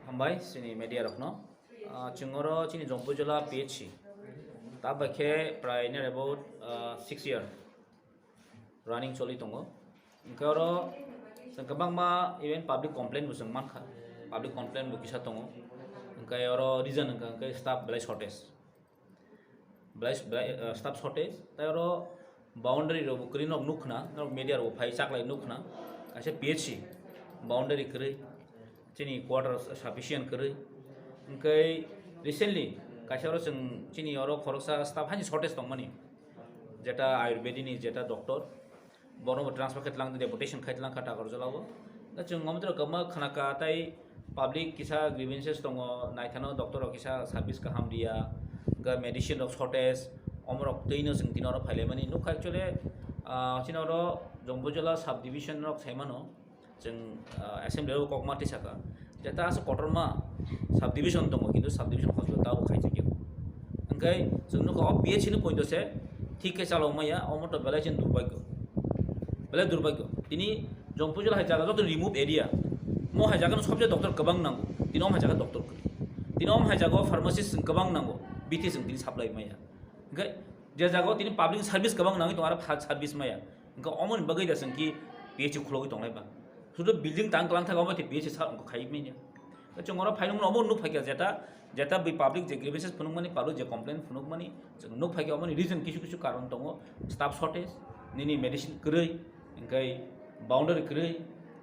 Hambai sini media rokno chungoro chini Jompujola PHC ta bakhe pray near about 6 year running choli tongo ingkaro sangkabang ma even public complaint busang mankha public complaint bukisa tongo ingkai oro reason ingkai staff belai shortage belai staff shortage tai oro boundary ro bukri nok nukna media ro phai chaklai nukna kaise PHC boundary kri chini quarter sufficient kri ingkai recently kaisaro jeng chini oro khoroksa staff hani shortage tongmani jeta ayurvedic ni jeta doctor bono transfer khetlang deputation khetlang kata gorjolawo da jeng ngomtro kama khanaka tai public kisa grievances tongo naithano doctor kisa service ka hamdia ga medicine of shortage omrok teino jeng tinoro phaile nuk actually chinoro Jompujola subdivision rok saimano jeng assembly ro kokmati saka jeta as kotorma subdivision tongo kintu subdivision hospital ta khaise ki angkai jeng nuk PHC ni point se ঠিক কে চালাও মাইয়া অমটো বেলাইছেন দুর্ভাগ্য তিনি Jompujola high জায়গা যত remove area মো high জায়গা সবচেয়ে doctor গোবাং নাঙ্গো তিনি হাই জায়গা ডক্টর করি তিনি হাই জায়গা ফার্মাসিস্ট গোবাং নাঙ্গো বিটি जों তিনি সাপ্লাই মাইয়া ओंखाय जे जायगायाव তিনি पाब्लिक सार्भिस गोबां नाङै दं आरो सार्भिस माइया ओंखाय अमन बगै दासं कि PHC खुलगै दंलायबा सुदु बिल्डिं तांगलां थागाव माथे PHC सा अंको खाइ मैया जों अरा फाइनम अमन नुक फाइया जेता बे पाब्लिक जे ग्रीवेंसेस फुनुक माने पाब्लिक जे कमप्लेन फुनुक माने जों नुक फाइया अमन रिजन किछु कारण दङ स्टाफ शॉर्टेज निनि मेडिसिन गरै ओंखाय बाउंडारी गरै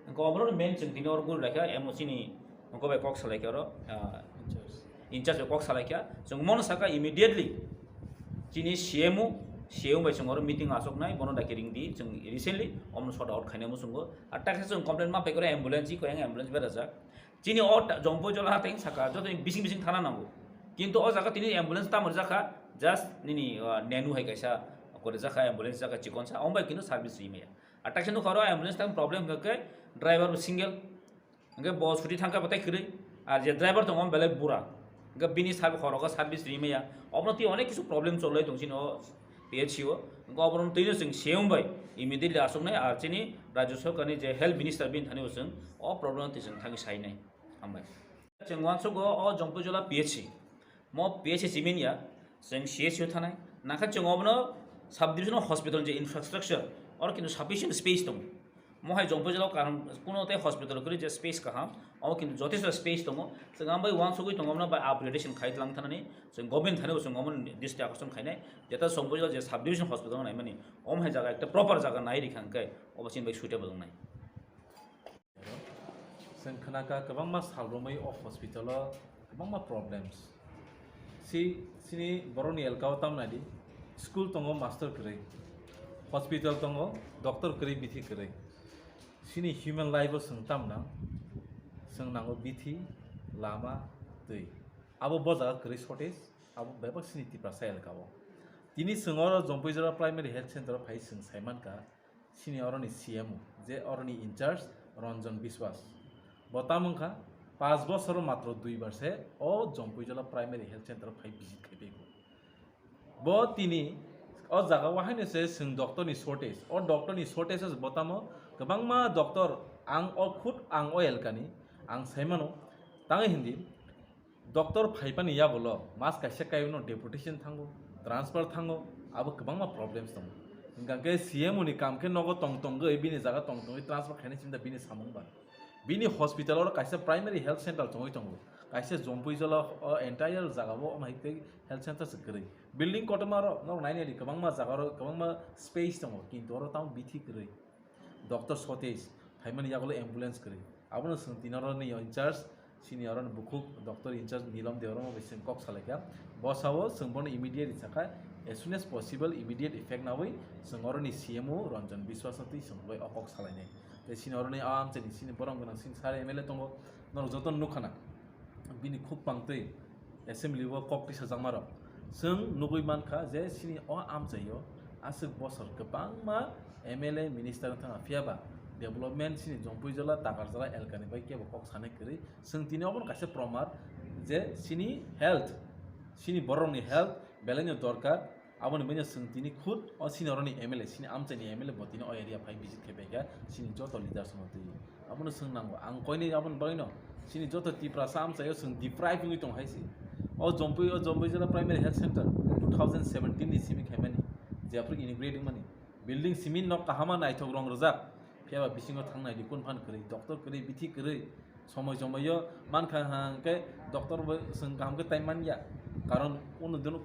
ओंखाय अमन मेन जों दिनो अर गुर राखा एमओसी नि अंको बे कक सलायका र इंचार्ज कक सलायका जों मन साका immediately chini CMO bai songor meeting asok nai bono dakiring di जों recently omno sort out khaina musungo attack जों complaint ma pekore ambulance ko yang ambulance bera jak chini o Jompujola hateng saka joto bising thana nango kintu o jaga tini ambulance ta morjaka just nini nenu hai kaisa kore jaka ambulance jaka chikon sa ombai kintu service ri meya attack no kharo ambulance tam problem gake driver single nge boss futi thangka batai khiri ar je driver to om bele bura nge bini sab khoroga service ri meya অবনতি অনেক কিছু problem চলাই দংছিন PHCO government তৈরি जों सेमबाय immediately आसंनाय are चिनि राज्य सरकारनि जे health minister बिन थानायाव जों अ प्रब्लेम जों थाङि सायनाय हामबाय जों वानसगो अ Jompujola PHC म PHC सिमिनिया जों CHO थानाय नाखा जों अबनो सब डिविजनल हॉस्पिटल जे इंफ्रास्ट्रक्चर और किन्तु सफिशिएंट स्पेस दं महाय Jompujola कारण कुनोते हॉस्पिटल करि जे स्पेस कहा अब किन्तु जथेष्ट स्पेस दङ जों आमबाय वानसगै दङमना बाय अपग्रेडेशन खाइतलां थानानै जों गभर्नमेंट थानायाव जों अमन डिस्ट्रिक्ट आकर्षण खाइनाय जेता Jompujola जे सब डिविजन हॉस्पिटल नाय माने अम हाय जागा एकटा प्रॉपर जागा नाय रिखांखाय अबसिन बाय सुटेबल नाय जों खोनाका गोबां मा सालरमै अफ हॉस्पिटल गोबां मा प्रॉब्लेम्स सिनि बरनि एलकाव तामनादि स्कूल दङ मास्टर करै हॉस्पिटल दङ डॉक्टर करै बिथि करै सिनि ह्यूमन लाइफ जों तामना जों नांगौ बिथि लामा दै आबो बजा करै शॉर्टेज आबो बेबा सिनि तिप्रा साइल गाव दिनि जोंर Jompujola प्राइमरी हेल्थ सेंटर फाइ जों साइमानका सिनि अरनि CMO जे अरनि इंचार्ज रंजन विश्वास बतामंखा 5 বছর মাত্র 2 বর্ষে ও Jompujola प्राइमरी हेल्थ सेंटर फाइ विजिट खाइबेगो ब तिनि अ जागा वाहायनोसे जों डॉक्टरनि शॉर्टेज अ डॉक्टरनि शॉर्टेज बतामो गोबां मा डॉक्टर आं अ खुद आं अ एलकानि आं साइमानो ताङै हिंदी डॉक्टर फाइपानि या बोलो मास काइसे कायनो डेपुटेशन थांगो ट्रांसफर थांगो आबो गोबां मा प्रॉब्लेम्स दं गांके CMO नि कामके नगो तंगै बिनि जागा तंगै ट्रांसफर खायनि सिमदा बिनि सामंबा बिनि हॉस्पिटल और काइसे प्राइमरी हेल्थ सेंटर तंगै तंगो काइसे Jompujola एंटायर जागाबो माहिते हेल्थ सेंटर सगरै बिल्डिं कटमारो न नायनि गोबां मा जागा गोबां मा स्पेस दं किन्तु और तां बिथि गरै डॉक्टर शॉर्टेज फाइमानि यागलो एम्बुलेंस करै आबनो जों दिनरनि इंचार्ज सिनियर बुकुक डॉक्टर इंचार्ज नीलम देवरम बेसिम कक सालायका बसावो जों बन इमिडिएट थाखा as soon as possible immediate effect नावै जों अरनि CMO रंजन विश्वासति जों बै अकक सालायनाय बे सिनियरनि आम जेनि सिनि बरम गोनां सिन सारे MLA दङ नर जतन नुखाना बिनि खुब पांतै एसेम्बली व कक तिसा जामार जों नुगै मानखा जे सिनि अ आम जायो आसो बसर गोबां मा MLA minister thang fiaba development sini jongpui jala takar jala elkani bai ke kok sane kri sengtini obon kaise promar je sini health sini boroni health belanya dorkar aboni banya sengtini khud o sini oroni MLA sini amchani MLA botini o area phai visit khebega sini joto leader sonoti aboni sengnango ang koini abon bagino sini joto tipra sam sayo seng deprive ngi tong haisi o jompui jala primary health center 2017 ni simi khemani je apri integrating mani building simin nok kahama naithok rong rojak fiaba bisingo thangnai di kun phan kri doctor kri bithi kri সময় সময়ও মান খাহাকে doctor song কামকে time মানিয়া কারণ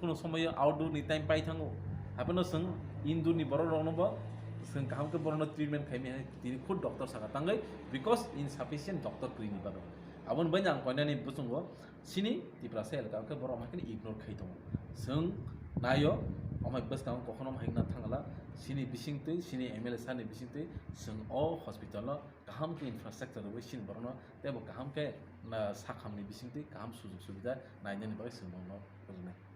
কোনো সময় outdoor নি time পাই থাঙ্গো হাপেনো song indoor নি বড় রনব সং কামকে বড় ট্রিটমেন্ট খাইমি তিনি খুদ ডক্টর সাকা তাঙ্গাই বিকজ ইনসাফিসিয়েন্ট ডক্টর ক্রিনি বারো আবন বাইনাং কয়নানি বুসুঙ্গো সিনি তিপ্রাসে এলকাকে বড় মাকে ইগনোর খাই দङ সং নাयो আমায় বস কাম কখনো হাইনা থাঙ্গালা সিনি বিসিংতৈ সিনি MLA সানি বিসিংতৈ সং অ হসপিটাল गाहाम के इंफ्रास्ट्रक्चर वे सिन बरनो तेबो गाहाम के साखामनि बिसिंतै गाहाम सुजुग सुबिदा नायनायनि बागै सोंबावनो गोजोननाय